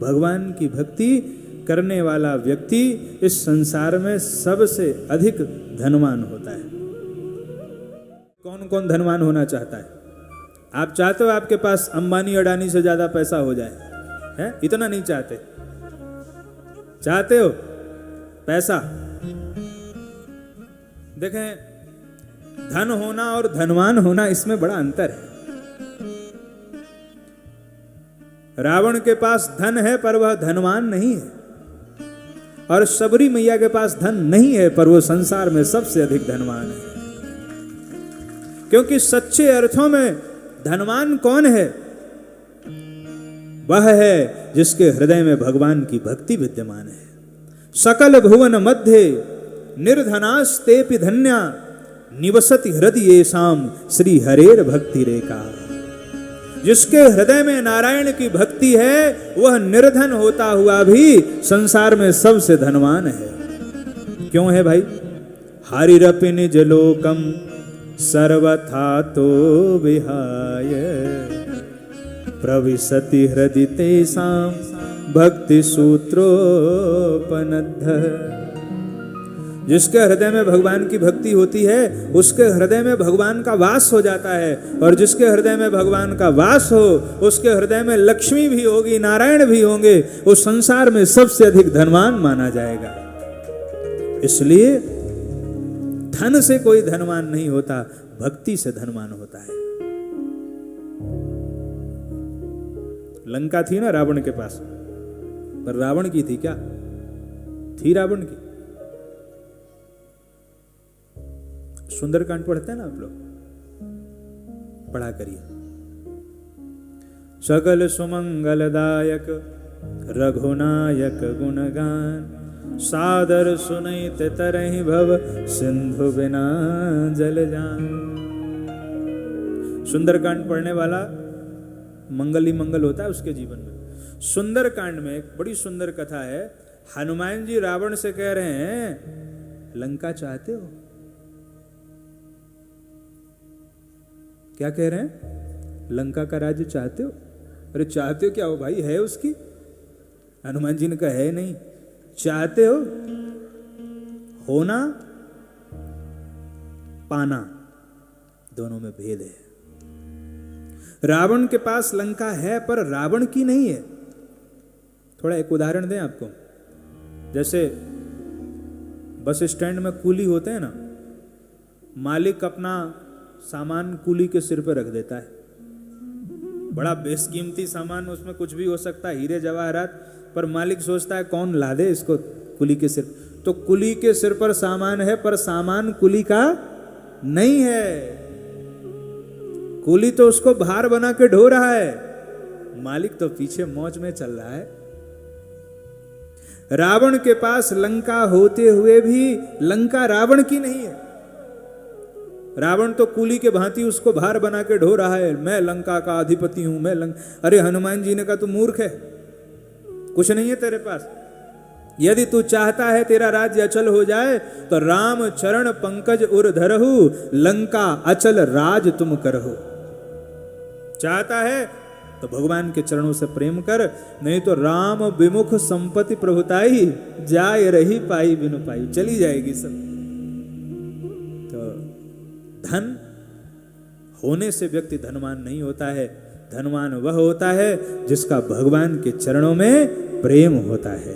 भगवान की भक्ति करने वाला व्यक्ति इस संसार में सबसे अधिक धनवान होता है। कौन कौन धनवान होना चाहता है? आप चाहते हो आपके पास अंबानी अडानी से ज्यादा पैसा हो जाए? है? इतना नहीं चाहते? चाहते हो पैसा? देखें, धन होना और धनवान होना इसमें बड़ा अंतर है। रावण के पास धन है पर वह धनवान नहीं है, और शबरी मैया के पास धन नहीं है पर वो संसार में सबसे अधिक धनवान है। क्योंकि सच्चे अर्थों में धनवान कौन है? वह है जिसके हृदय में भगवान की भक्ति विद्यमान है। सकल भुवन मध्य निर्धनास्तेपि धन्या निवसति हृदयेषाम श्री हरेर भक्ति रेखा। जिसके हृदय में नारायण की भक्ति है वह निर्धन होता हुआ भी संसार में सबसे धनवान है। क्यों है भाई? हरिरपि निज लोकम सर्वथा तो विहाय प्रविशति हृदय तेषां भक्ति सूत्रोपनद्ध। जिसके हृदय में भगवान की भक्ति होती है उसके हृदय में भगवान का वास हो जाता है, और जिसके हृदय में भगवान का वास हो उसके हृदय में लक्ष्मी भी होगी, नारायण भी होंगे, वो संसार में सबसे अधिक धनवान माना जाएगा। इसलिए धन से कोई धनवान नहीं होता, भक्ति से धनवान होता है। लंका थी ना रावण के पास, पर रावण की थी क्या? थी रावण की। सुंदरकांड पढ़ते हैं ना आप लोग, पढ़ा करिए। सकल सुमंगलदायक रघुनायक गुणगान सादर सुनैत तरहि भव सिंधु बिना जल जान। सुंदरकांड पढ़ने वाला मंगल ही मंगल होता है उसके जीवन में। सुंदरकांड में एक बड़ी सुंदर कथा है। हनुमान जी रावण से कह रहे हैं, लंका चाहते हो? क्या कह रहे हैं? लंका का राज्य चाहते हो? अरे चाहते हो क्या हो भाई? है उसकी? हनुमान जी ने कहा है नहीं। चाहते हो? होना पाना दोनों में भेद है। रावण के पास लंका है पर रावण की नहीं है। थोड़ा एक उदाहरण दें आपको। जैसे बस स्टैंड में कूली होते हैं ना, मालिक अपना सामान कूली के सिर पर रख देता है। बड़ा बेशकीमती सामान, उसमें कुछ भी हो सकता है, हीरे जवाहरात, पर मालिक सोचता है कौन ला दे इसको कुली के सिर। तो कुली के सिर पर सामान है पर सामान कुली का नहीं है। कुली तो उसको भार बना के ढो रहा है, मालिक तो पीछे मौज में चल रहा है। रावण के पास लंका होते हुए भी लंका रावण की नहीं है। रावण तो कूली के भांति उसको भार बना के ढो रहा है, मैं लंका का अधिपति हूं, मैं अरे हनुमान जी ने कहा तू मूर्ख है, कुछ नहीं है तेरे पास। यदि तू चाहता है तेरा राज्य अचल हो जाए तो राम चरण पंकज उर धरहु लंका अचल राज तुम करहु। चाहता है तो भगवान के चरणों से प्रेम कर, नहीं तो राम विमुख संपत्ति प्रभुताई जाय रही पाई बिनु पाई, चली जाएगी सब। धन होने से व्यक्ति धनवान नहीं होता है। धनवान वह होता है जिसका भगवान के चरणों में प्रेम होता है,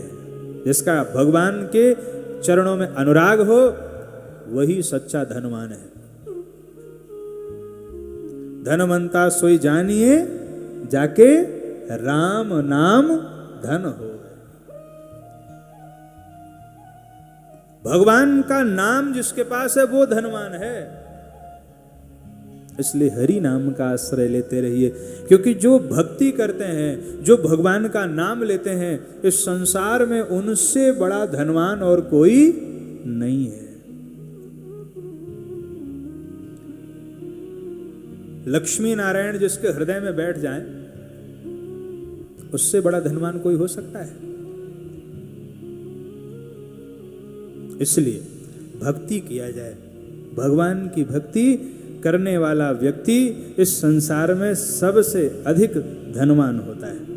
जिसका भगवान के चरणों में अनुराग हो, वही सच्चा धनवान है। धनवंता सोई जानिए जाके राम नाम धन हो। भगवान का नाम जिसके पास है वो धनवान है। इसलिए हरि नाम का आश्रय लेते रहिए, क्योंकि जो भक्ति करते हैं, जो भगवान का नाम लेते हैं, इस संसार में उनसे बड़ा धनवान और कोई नहीं है। लक्ष्मी नारायण जिसके हृदय में बैठ जाएं, उससे बड़ा धनवान कोई हो सकता है? इसलिए भक्ति किया जाए। भगवान की भक्ति करने वाला व्यक्ति इस संसार में सबसे अधिक धनवान होता है।